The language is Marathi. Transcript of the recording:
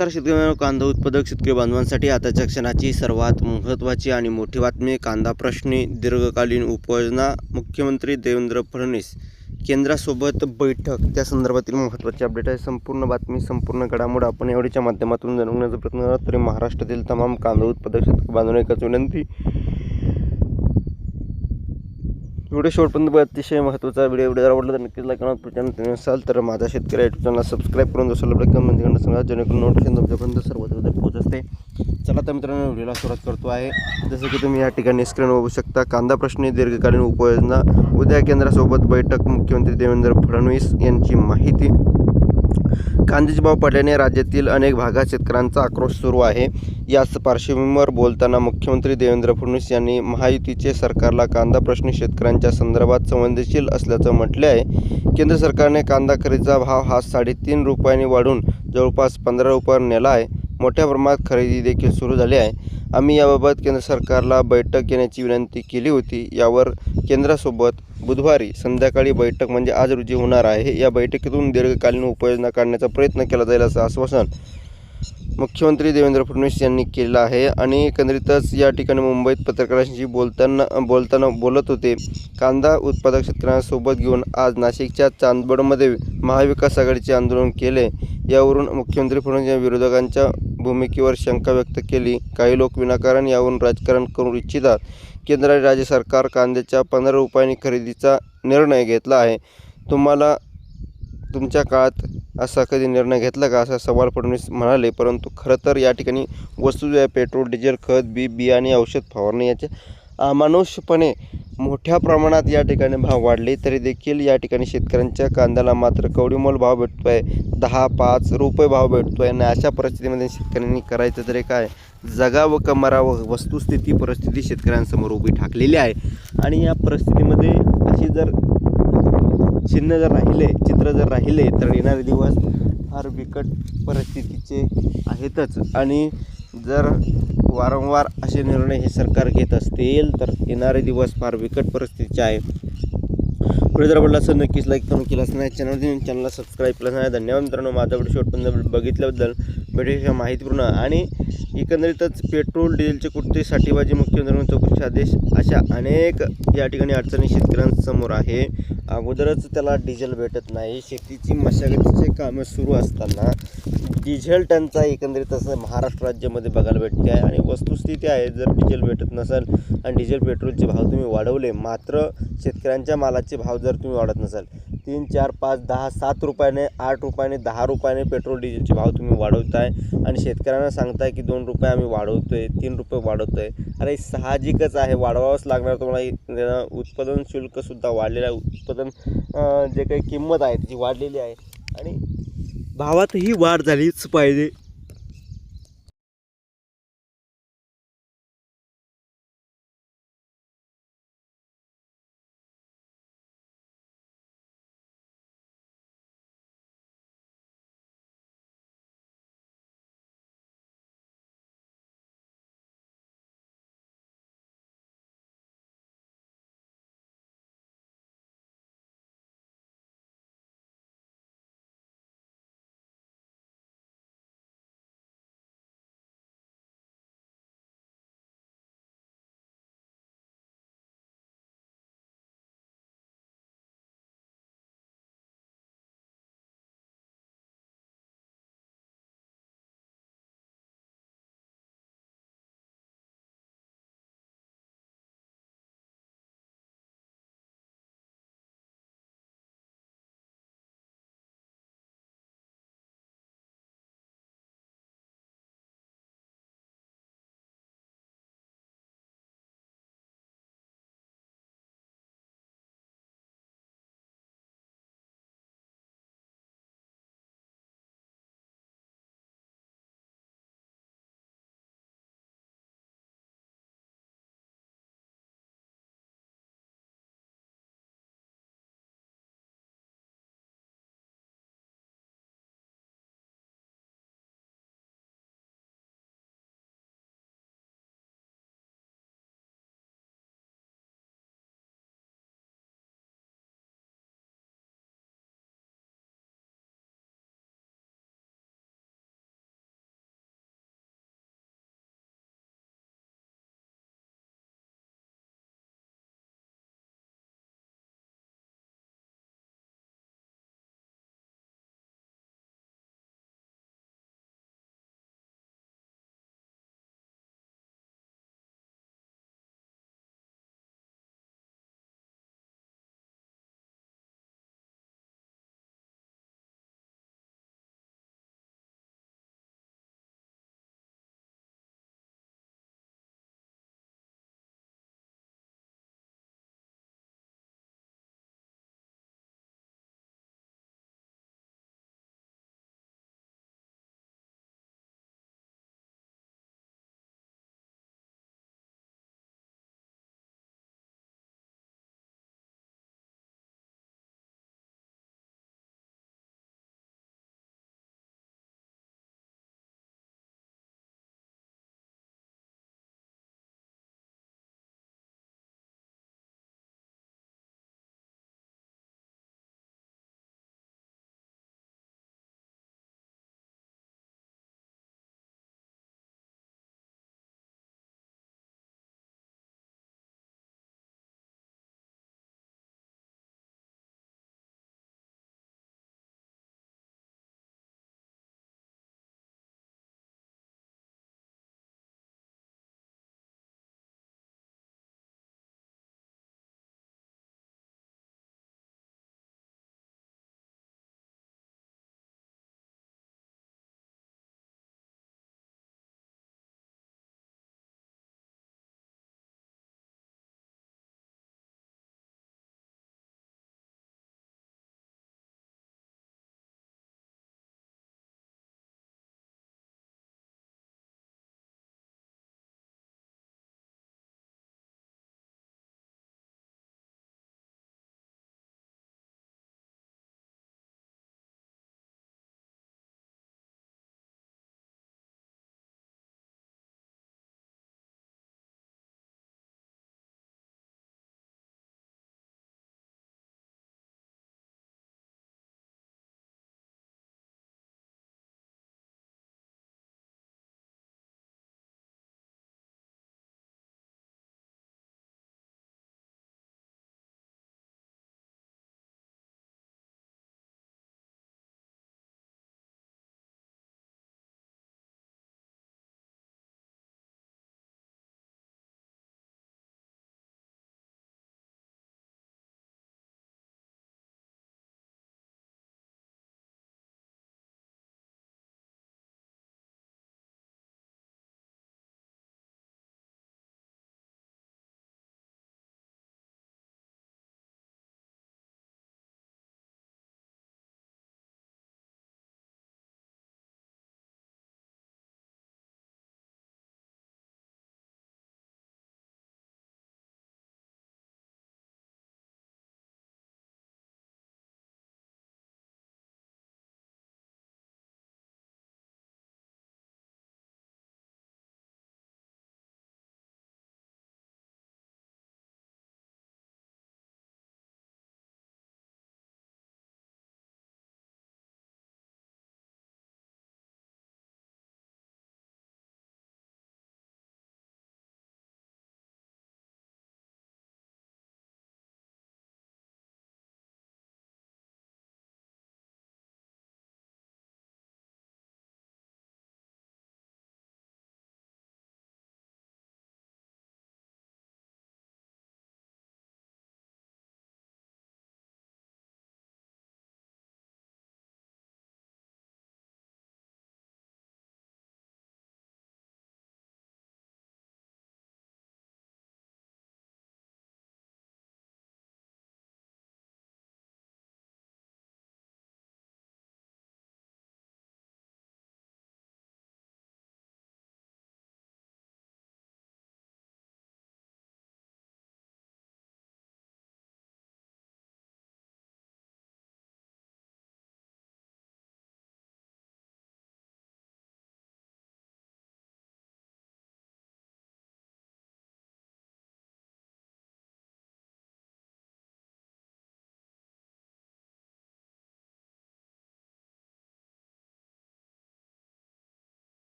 तर शेतकरी कांदा उत्पादक शेतकरी बांधवांसाठी आताच्या क्षणाची सर्वात महत्त्वाची आणि मोठी बातमी. कांदा प्रश्नी दीर्घकालीन उपाययोजना. मुख्यमंत्री देवेंद्र फडणवीस केंद्रासोबत बैठक, त्या संदर्भातील महत्त्वाची अपडेट आहे. संपूर्ण बातमी, संपूर्ण घडामोड आपण एवढीच्या माध्यमातून जाणून घेण्याचा प्रयत्न करत. तरी महाराष्ट्रातील तमाम कांदा उत्पादक शेतकरी बांधवांना एकच विनंती, व्हिडिओ शेवटपर्यंत अतिशय महत्त्वाचा व्हिडिओ आवडला तर नक्कीच लाईक करा. चॅनल असाल तर माझा शेतकरी युट्यूब चॅनलला सबस्क्राईब करून दुसऱ्या कमेंट करून सांगा, जेणेकरून नोटिफिकेशन तुमच्यापर्यंत सर्वात पोहोचत असते. चला तर मित्रांनो, व्हिडिओला सुरुवात करतो आहे. जसं की तुम्ही या ठिकाणी स्क्रीनवर बघू शकता, कांदा प्रश्नी दीर्घकालीन उपाययोजना. उद्या केंद्रासोबत बैठक, मुख्यमंत्री देवेंद्र फडणवीस यांची माहिती. कांद्याचे भाव पडल्याने राज्यातील अनेक भागात शेतकऱ्यांचा आक्रोश सुरू आहे. याच पार्श्वभूमीवर बोलताना मुख्यमंत्री देवेंद्र फडणवीस यांनी महायुतीचे सरकारला कांदा प्रश्नी शेतकऱ्यांच्या संदर्भात संवेदनशील असल्याचं म्हटले आहे. केंद्र सरकारने कांदा खरेदीचा भाव हा 3.5 रुपयांनी वाढून जवळपास 15 रुपयांवर नेला आहे. मोठ्या प्रमाणात खरेदी देखील सुरू झाली आहे. आम्ही याबाबत केंद्र सरकारला बैठक घेण्याची विनंती केली होती. यावर केंद्रासोबत बुधवारी संध्याकाळी बैठक म्हणजे आज रोजी होणार आहे. या बैठकीतून दीर्घकालीन उपाययोजना काढण्याचा प्रयत्न केला जाईल असं आश्वासन मुख्यमंत्री देवेंद्र फडणवीस यांनी केलं आहे. आणि एकंदरीतच या ठिकाणी मुंबईत पत्रकारांशी बोलताना बोलत होते. कांदा उत्पादक शेतकऱ्यांसोबत घेऊन आज नाशिकच्या चांदवडमध्ये महाविकास आघाडीचे आंदोलन केले. यावरून मुख्यमंत्री फडणवीस यांनी विरोधकांच्या भूमिकेवर शंका व्यक्त केली. काही लोक विनाकारण यावरून राजकारण करू इच्छितात. केंद्र आणि राज्य सरकार कांद्याच्या 15 रुपयांनी खरेदीचा निर्णय घेतला आहे. तुमच्या काळात असा कधी निर्णय घेतला का, असा सवाल फडणवीस म्हणाले. परंतु खरं तर या ठिकाणी वस्तू पेट्रोल, डिझेल, खत, बियाणे, औषध फवारणी याचे अमानुषपणे मोठ्या प्रमाणात या ठिकाणी भाव वाढले. तरी देखील या ठिकाणी शेतकऱ्यांच्या कांद्याला मात्र कवडीमोल भाव भेटतो आहे. 10-5 रुपये भाव भेटतो आहे. आणि अशा परिस्थितीमध्ये शेतकऱ्यांनी करायचं तरी काय, जगावं का मरावं, वस्तुस्थिती परिस्थिती शेतकऱ्यांसमोर उभी ठाकलेली आहे. आणि या परिस्थितीमध्ये अशी जर चित्र जर राहिले तर येणारे दिवस फार बिकट परिस्थितीचे आहेतच. आणि जर वारंवार असे निर्णय हे सरकार घेत असतील तर येणारे दिवस फार बिकट परिस्थितीचे आहे. पुढे जर आवडला असेल नक्कीच लाईक करून केलाच नाही, चॅनलला सबस्क्राईब केलं नाही. धन्यवाद मित्रांनो, माझा व्हिडिओ शेवटपर्यंत बघितल्याबद्दल. व्हिडिओच्या माहितीपूर्ण आणि एकंदरीतच पेट्रोल डिझेलचे कुठे साठेबाजी, मुख्यमंत्र्यांनी चौकशी आदेश, अशा अनेक या ठिकाणी अडचणी शेतकऱ्यांसमोर आहे. अगोदरच त्याला डिझेल भेटत नाही. शेतीची मशागतीचे कामं सुरू असताना डिझेल टंचाई एकंदरीत असं महाराष्ट्र राज्यामध्ये बघायला भेटते आहे. आणि वस्तुस्थिती आहे, जर डिझेल भेटत नसेल आणि डिझेल पेट्रोलचे भाव तुम्ही वाढवले, मात्र शेतकऱ्यांच्या मालाचे भाव जर तुम्ही वाढत नसाल, 3, 4, 5, 10, 7 रुपयाने, 8 रुपयाने, 10 रुपयाने पेट्रोल डिझेलचे भाव तुम्ही वाढवताय आणि शेतकऱ्यांना सांगताय की 2 रुपये आम्ही वाढवतोय, 3 रुपये वाढवतोय. अरे साहजिकच आहे, वाढवावंच लागणार. तुम्हाला उत्पादन शुल्कसुद्धा वाढलेलं आहे. उत्पादन जे काही किंमत आहे त्याची वाढलेली आहे आणि भावातही वाढ झालीच पाहिजे.